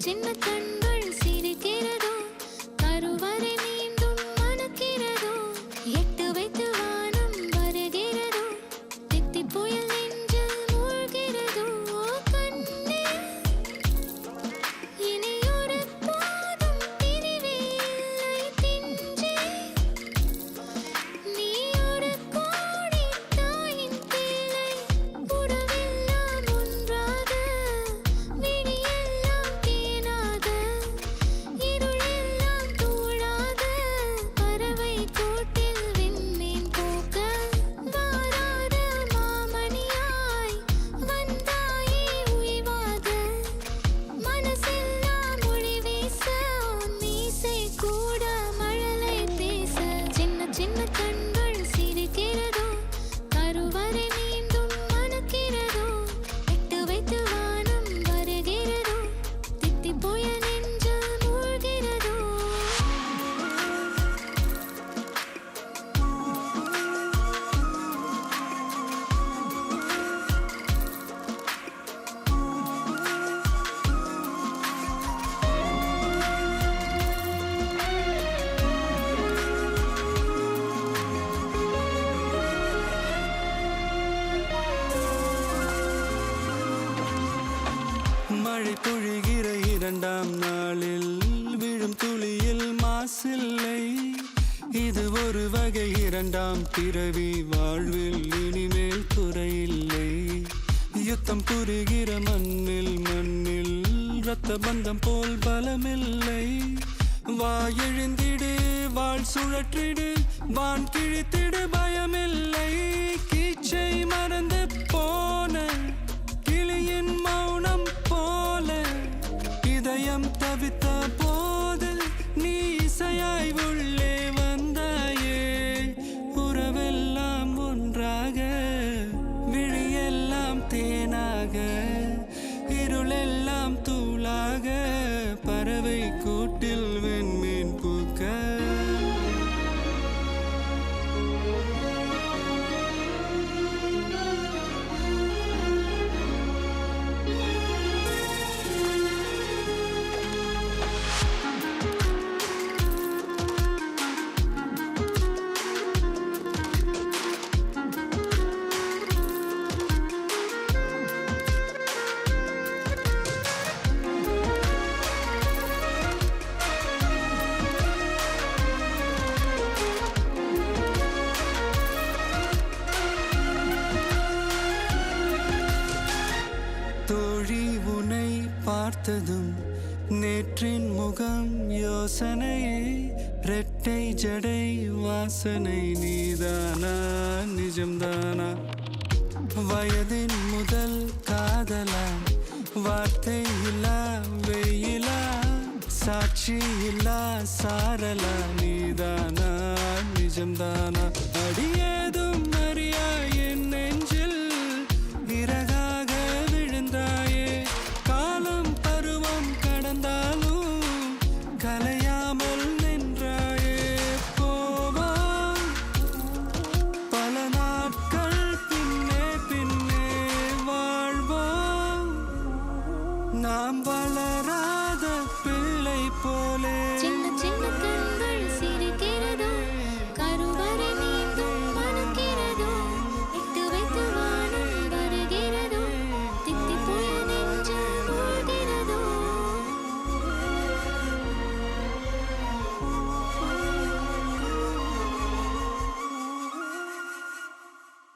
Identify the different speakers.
Speaker 1: சின்ன கண்கள் சிரிக்கிறதோ, கருவறை மீண்டும் மணக்கிறதோ, எட்டு வைத்து வானம் வருகிறதோ, தித்தி புயல் நெஞ்சில் மூழ்கிறதோ. கண்ணே, இனி ஒரு போதும் பிரிவே இல்லை பிஞ்சே. நீ ஒரு கோடி தாயின் பிள்ளை, உறவெல்லாம் ஒன்றாக, விழியெல்லாம் தேனாக, இருளெல்லாம் தூளாக, பறவை கூட்டில் விண்மீன் போக்க, வாராத மாமணியாய் வந்தாயே உய்வாக. மனசெல்லாம் மொழி வீச, மீசை கூட மழலை பேச. சின்ன சின்ன கண்கள் சிரிக்கிறதோ, கருவறை மீண்டும் மணக்கிறதோ, எட்டு வைத்து வானம் வருகிறதோ, தித்தி புயல் நெஞ்சில் மூழ்கிறதோ.
Speaker 2: மழை பொழிகிற இரண்டாம் நாளில் விழும் துளியில் மாசில்லை. இது ஒரு வகை இரண்டாம் பிறவி, வாழ்வில் இனிமேல் குறையில்லை. யுத்தம் புரிகிற மண்ணில் இரத்த பந்தம் போல் பலமில்லை. வா எழுந்திடு, வாழ் சுழற்றிடு, வான் கிழித்திடு, பயமில்லை. கீச்சை மறந்து போன கிளியின் மௌனம் போல, இதயம் தவித்த போது நீ இசையாய் உள்ளே வந்தாயே. உறவெல்லாம் ஒன்றாக, விழியெல்லாம் தேனாக, இருளெல்லாம் தூளாக, பறவை கூட்டில் வெண்மீன் பூக்க. தோழி உன்னை பார்த்ததும் நேற்றின் முகம் யோசனையே. ரெட்டை ஜடை வாசனை நீதானா, நிஜம்தானா? வயதின் முதல் காதலா, வார்த்தை இல்லா வெயிலா, சாட்சி இல்லா சாரலா, நீதானா, நிஜம்தானா?